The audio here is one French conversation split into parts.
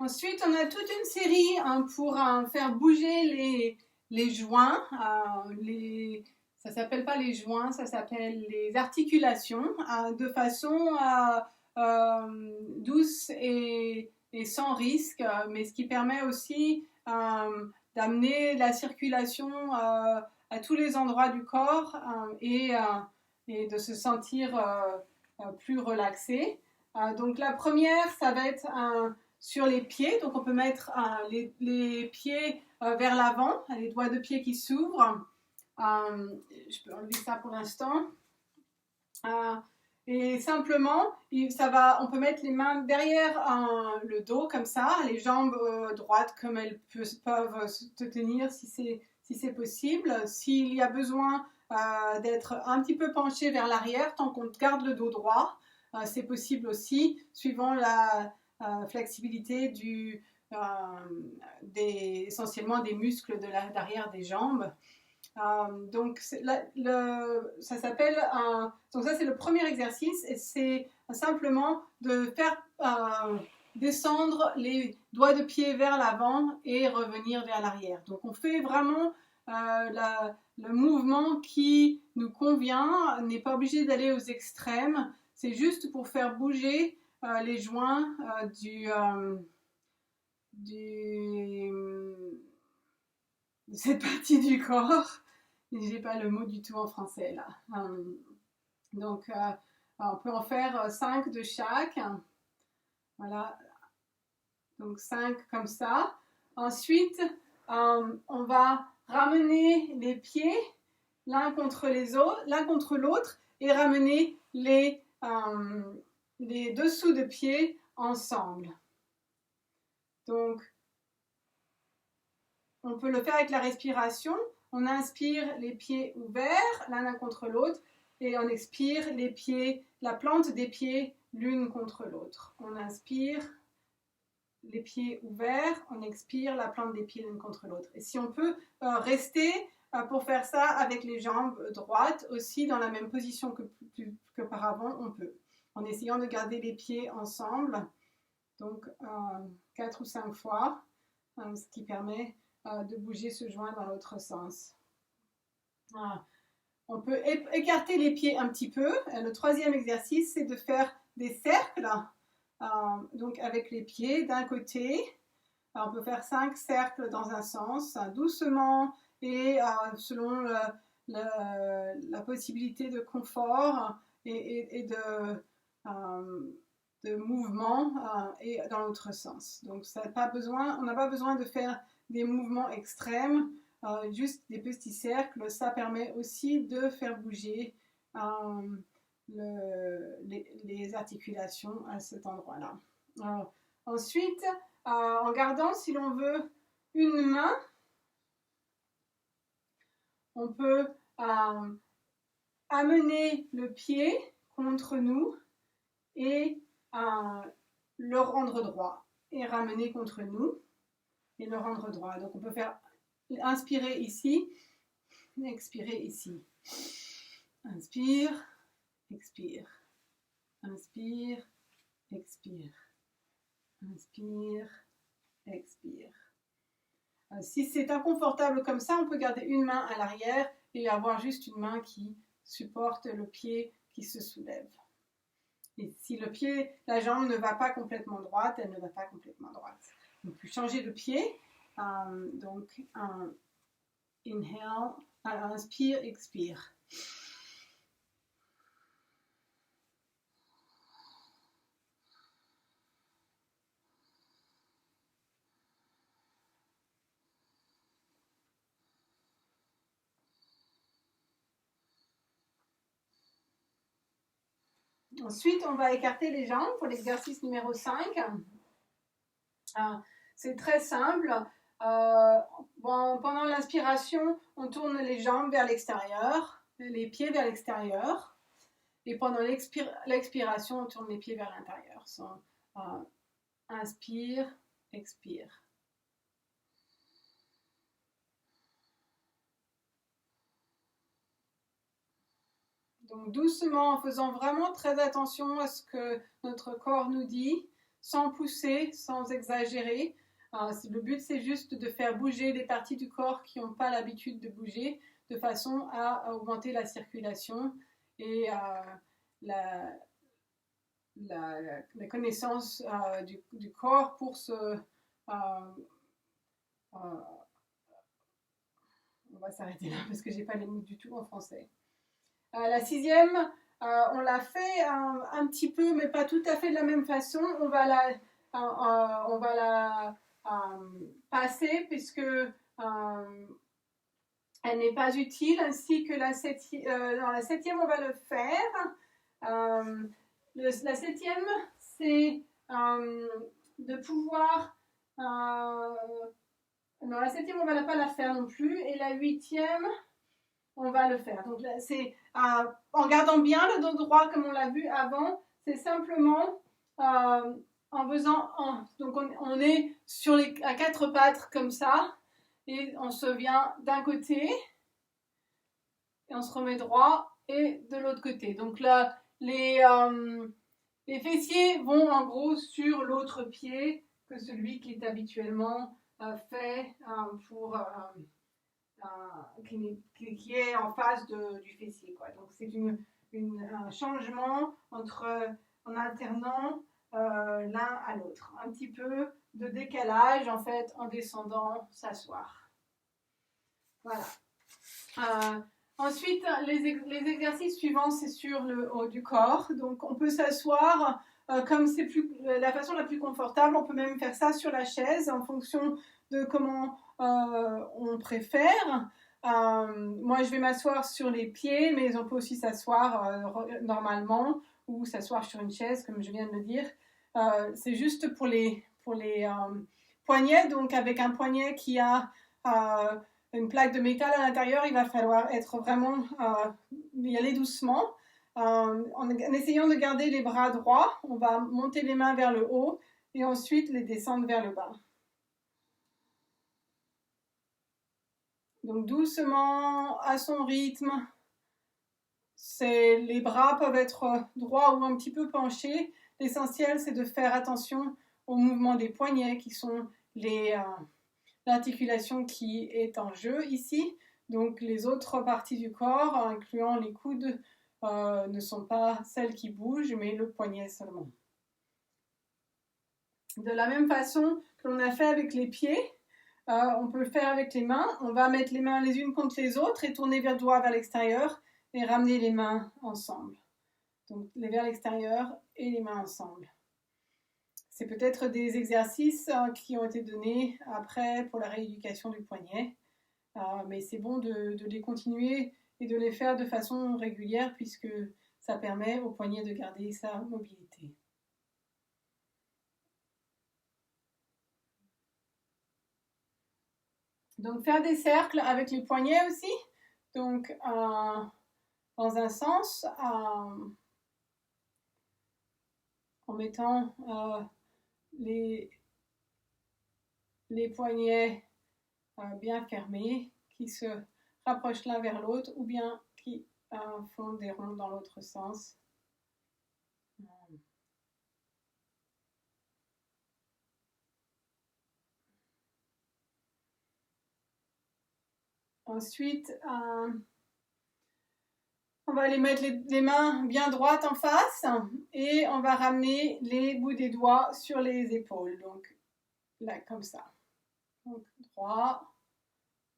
Ensuite, on a toute une série pour faire bouger les joints. Ça ne s'appelle pas les joints, ça s'appelle les articulations, de façon douce et sans risque, mais ce qui permet aussi d'amener la circulation à tous les endroits du corps et de se sentir plus relaxé. Donc la première, ça va être sur les pieds. Donc on peut mettre les pieds vers l'avant, les doigts de pied qui s'ouvrent. Je peux enlever ça pour l'instant. Et simplement, on peut mettre les mains derrière le dos comme ça, les jambes droites comme elles peuvent se tenir si c'est possible. S'il y a besoin d'être un petit peu penché vers l'arrière, tant qu'on garde le dos droit, c'est possible aussi, suivant la flexibilité essentiellement des muscles d'arrière des jambes. Donc ça s'appelle donc ça c'est le premier exercice et c'est simplement de faire descendre les doigts de pied vers l'avant et revenir vers l'arrière. Donc on fait vraiment le mouvement qui nous convient, on n'est pas obligé d'aller aux extrêmes, c'est juste pour faire bouger les joints de cette partie du corps. J'ai pas le mot du tout en français là. Donc on peut en faire 5 de chaque. Voilà. Donc 5 comme ça. Ensuite, on va ramener les pieds l'un contre l'autre et ramener les dessous de pieds ensemble. Donc on peut le faire avec la respiration. On inspire les pieds ouverts l'un contre l'autre et on expire la plante des pieds l'une contre l'autre. On inspire les pieds ouverts, on expire la plante des pieds l'une contre l'autre. Et si on peut rester pour faire ça avec les jambes droites aussi dans la même position qu'auparavant, on peut. En essayant de garder les pieds ensemble, donc 4 ou 5 fois, ce qui permet de bouger ce joint dans l'autre sens. On peut écarter les pieds un petit peu. Le troisième exercice, c'est de faire des cercles, donc avec les pieds d'un côté. Alors, on peut faire 5 cercles dans un sens, doucement et selon la possibilité de confort et de mouvement et dans l'autre sens. Donc on n'a pas besoin de faire des mouvements extrêmes, juste des petits cercles. Ça permet aussi de faire bouger les articulations à cet endroit-là. Ensuite, en gardant, si l'on veut, une main, on peut amener le pied contre nous et le rendre droit et ramener contre nous et le rendre droit. Donc on peut faire inspirer ici, expirer ici. Inspire, expire. Inspire, expire. Inspire, expire. Si c'est inconfortable comme ça, on peut garder une main à l'arrière et avoir juste une main qui supporte le pied qui se soulève. Et si la jambe ne va pas complètement droite, elle ne va pas complètement droite. On peut changer de pied. Donc, inhale, inspire, expire. Ensuite, on va écarter les jambes pour l'exercice numéro 5. C'est très simple. Pendant l'inspiration, on tourne les jambes vers l'extérieur, les pieds vers l'extérieur. Et pendant l'expiration, on tourne les pieds vers l'intérieur. Inspire, expire. Donc doucement, en faisant vraiment très attention à ce que notre corps nous dit, sans pousser, sans exagérer. Le but, c'est juste de faire bouger les parties du corps qui n'ont pas l'habitude de bouger, de façon à augmenter la circulation et la connaissance du corps pour on va s'arrêter là parce que j'ai pas les mots du tout en français. La sixième, on l'a fait un petit peu, mais pas tout à fait de la même façon. On va la passer puisque elle n'est pas utile, ainsi que la septième, on va le faire. La septième, c'est de pouvoir... non, la septième, on ne va pas la faire non plus. Et la huitième, on va le faire. Donc, c'est en gardant bien le dos droit, comme on l'a vu avant, c'est simplement en faisant... donc, on est à quatre pattes comme ça. Et on se vient d'un côté. Et on se remet droit. Et de l'autre côté. Donc, là, les fessiers vont en gros sur l'autre pied que celui qui est habituellement fait pour qui est en face du fessier, quoi. Donc c'est un changement en alternant l'un à l'autre, un petit peu de décalage en fait en descendant s'asseoir. Voilà. Ensuite, les exercices suivants, c'est sur le haut du corps. Donc, on peut s'asseoir comme c'est la façon la plus confortable. On peut même faire ça sur la chaise en fonction de comment on préfère. Moi, je vais m'asseoir sur les pieds, mais on peut aussi s'asseoir normalement ou s'asseoir sur une chaise, comme je viens de le dire. C'est juste pour les poignets. Donc, avec un poignet qui a... une plaque de métal à l'intérieur, il va falloir être vraiment y aller doucement. En essayant de garder les bras droits, on va monter les mains vers le haut et ensuite les descendre vers le bas. Donc doucement, à son rythme. Les bras peuvent être droits ou un petit peu penchés. L'essentiel, c'est de faire attention au mouvement des poignets qui sont l'articulation qui est en jeu ici. Donc les autres parties du corps, incluant les coudes, ne sont pas celles qui bougent, mais le poignet seulement. De la même façon que l'on a fait avec les pieds, on peut le faire avec les mains. On va mettre les mains les unes contre les autres et tourner le doigt vers l'extérieur et ramener les mains ensemble. Donc vers l'extérieur et les mains ensemble. C'est peut-être des exercices qui ont été donnés après pour la rééducation du poignet, mais c'est bon de les continuer et de les faire de façon régulière puisque ça permet au poignet de garder sa mobilité. Donc faire des cercles avec les poignets aussi, donc dans un sens, en mettant les poignets bien fermés qui se rapprochent l'un vers l'autre ou bien qui font des ronds dans l'autre sens. Ensuite, on va aller mettre les mains bien droites en face et on va ramener les bouts des doigts sur les épaules. Donc là, comme ça. Donc droit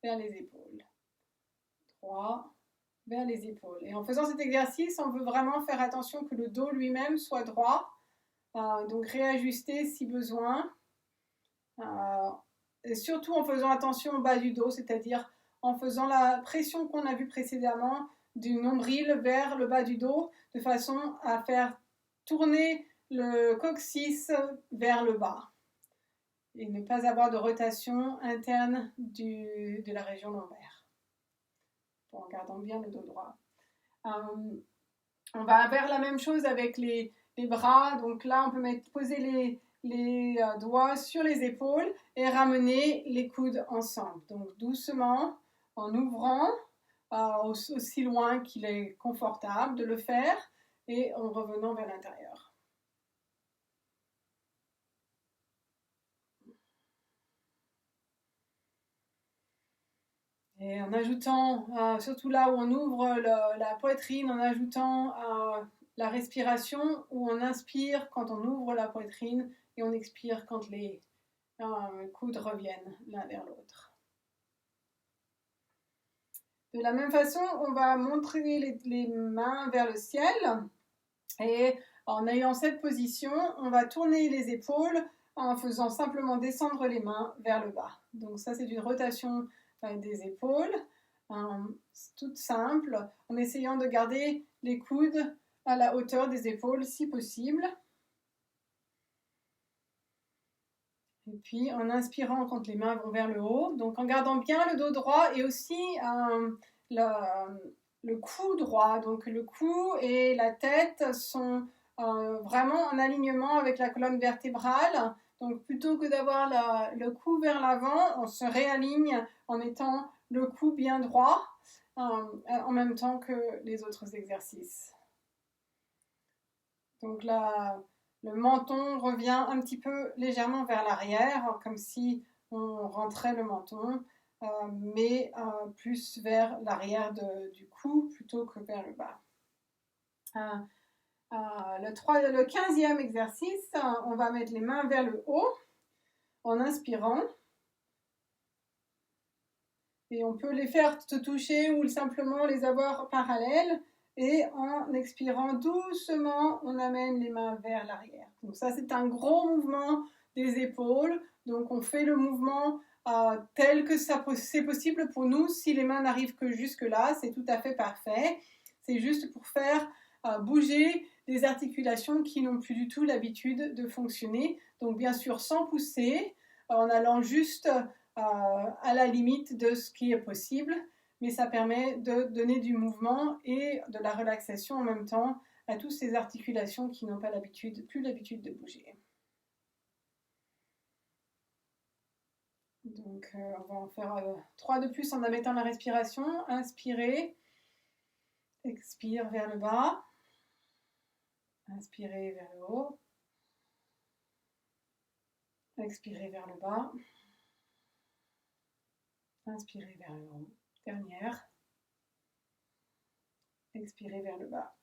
vers les épaules. Droit vers les épaules. Et en faisant cet exercice, on veut vraiment faire attention que le dos lui-même soit droit. Donc réajuster si besoin. Et surtout en faisant attention au bas du dos, c'est-à-dire en faisant la pression qu'on a vue précédemment du nombril vers le bas du dos, de façon à faire tourner le coccyx vers le bas et ne pas avoir de rotation interne de la région lombaire, en gardant bien le dos droit. On va faire la même chose avec les bras, donc là on peut poser les doigts sur les épaules et ramener les coudes ensemble, donc doucement en ouvrant aussi loin qu'il est confortable de le faire et en revenant vers l'intérieur. Et en ajoutant, surtout là où on ouvre la poitrine, en ajoutant la respiration, où on inspire quand on ouvre la poitrine et on expire quand les coudes reviennent l'un vers l'autre. De la même façon, on va montrer les mains vers le ciel et en ayant cette position, on va tourner les épaules en faisant simplement descendre les mains vers le bas. Donc ça, c'est une rotation des épaules, toute simple, en essayant de garder les coudes à la hauteur des épaules si possible. Et puis en inspirant quand les mains vont vers le haut, donc en gardant bien le dos droit et aussi le cou droit. Donc le cou et la tête sont vraiment en alignement avec la colonne vertébrale. Donc plutôt que d'avoir le cou vers l'avant, on se réaligne en mettant le cou bien droit en même temps que les autres exercices. Donc le menton revient un petit peu légèrement vers l'arrière, comme si on rentrait le menton, mais plus vers l'arrière du cou plutôt que vers le bas. Le 15e exercice, on va mettre les mains vers le haut en inspirant. Et on peut les faire se toucher ou simplement les avoir parallèles. Et en expirant doucement, on amène les mains vers l'arrière. Donc ça, c'est un gros mouvement des épaules. Donc on fait le mouvement tel que c'est possible pour nous. Si les mains n'arrivent que jusque-là, c'est tout à fait parfait. C'est juste pour faire bouger des articulations qui n'ont plus du tout l'habitude de fonctionner. Donc bien sûr, sans pousser, en allant juste à la limite de ce qui est possible. Mais ça permet de donner du mouvement et de la relaxation en même temps à toutes ces articulations qui n'ont pas plus l'habitude de bouger. Donc on va en faire 3 de plus en mettant la respiration. Inspirez, expire vers le bas, inspirez vers le haut, expirez vers le bas, inspirez vers le haut. Dernière. Expirez vers le bas.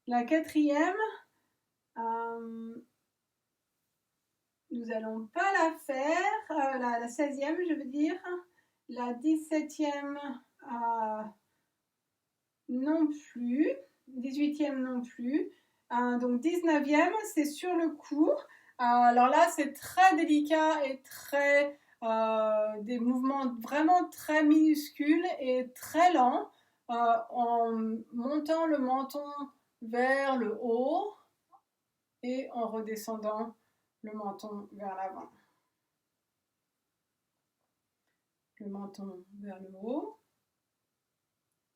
La 4e, nous n'allons pas la faire. La 16e, je veux dire. La 17e, non plus. 18e non plus. Donc 19e, c'est sur le cou. Alors là, c'est très délicat et très... des mouvements vraiment très minuscules et très lents en montant le menton vers le haut et en redescendant le menton vers l'avant. Le menton vers le haut,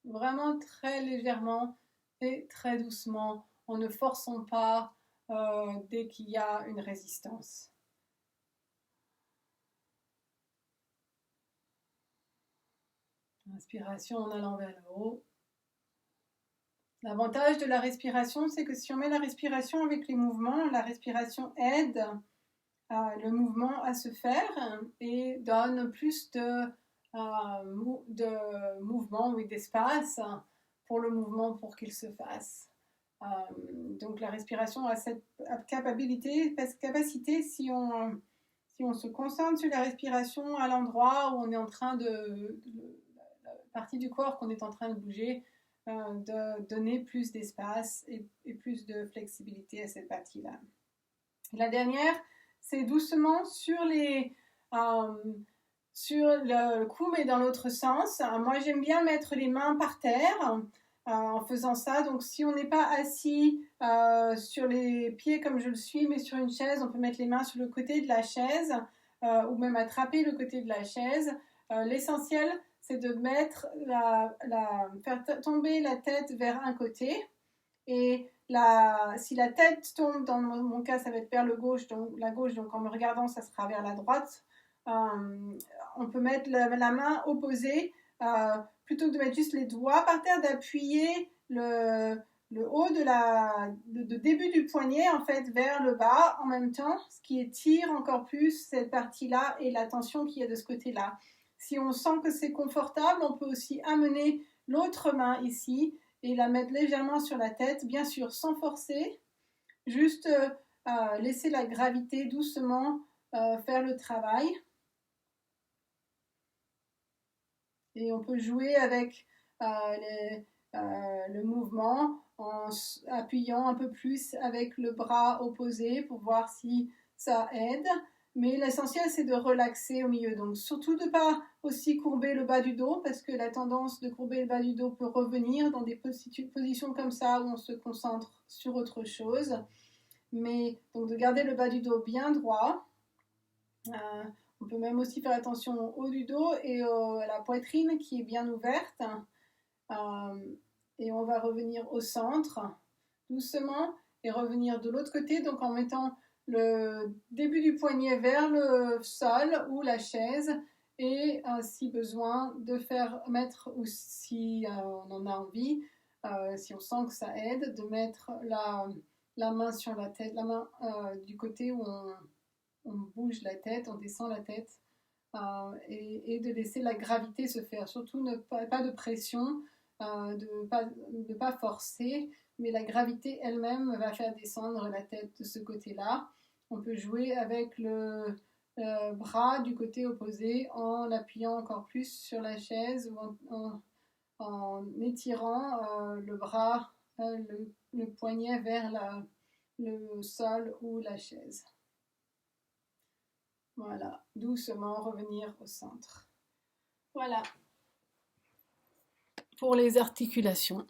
vraiment très légèrement et très doucement, en ne forçant pas dès qu'il y a une résistance. Inspiration en allant vers le haut. L'avantage de la respiration, c'est que si on met la respiration avec les mouvements, la respiration aide le mouvement à se faire et donne plus de mouvement et d'espace pour le mouvement pour qu'il se fasse. Donc la respiration a cette capacité si on se concentre sur la respiration à l'endroit où on est en train la partie du corps qu'on est en train de bouger, de donner plus d'espace et plus de flexibilité à cette partie-là. La dernière, c'est doucement sur le cou, mais dans l'autre sens. Moi, j'aime bien mettre les mains par terre en faisant ça. Donc, si on n'est pas assis sur les pieds comme je le suis, mais sur une chaise, on peut mettre les mains sur le côté de la chaise ou même attraper le côté de la chaise. L'essentiel, c'est de faire tomber la tête vers un côté. Et si la tête tombe, dans mon cas, ça va être vers la gauche, donc en me regardant, ça sera vers la droite. On peut mettre la main opposée, plutôt que de mettre juste les doigts par terre, d'appuyer le haut de début du poignet en fait vers le bas en même temps, ce qui étire encore plus cette partie-là et la tension qu'il y a de ce côté-là. Si on sent que c'est confortable, on peut aussi amener l'autre main ici et la mettre légèrement sur la tête, bien sûr sans forcer, juste laisser la gravité doucement faire le travail. Et on peut jouer avec le mouvement en appuyant un peu plus avec le bras opposé pour voir si ça aide. Mais l'essentiel, c'est de relaxer au milieu. Donc, surtout de ne pas aussi courber le bas du dos, parce que la tendance de courber le bas du dos peut revenir dans des positions comme ça où on se concentre sur autre chose. Mais donc, de garder le bas du dos bien droit. On peut même aussi faire attention au haut du dos et à la poitrine qui est bien ouverte. Et on va revenir au centre doucement et revenir de l'autre côté, donc en mettant le début du poignet vers le sol ou la chaise et si besoin de faire mettre, ou si on en a envie, si on sent que ça aide, de mettre la main sur la tête, la main du côté où on bouge la tête, on descend la tête et de laisser la gravité se faire. Surtout pas de pression, de pas forcer, mais la gravité elle-même va faire descendre la tête de ce côté-là. On peut jouer avec le bras du côté opposé en appuyant encore plus sur la chaise ou en étirant le bras, le poignet vers le sol ou la chaise. Voilà, doucement revenir au centre. Voilà, pour les articulations.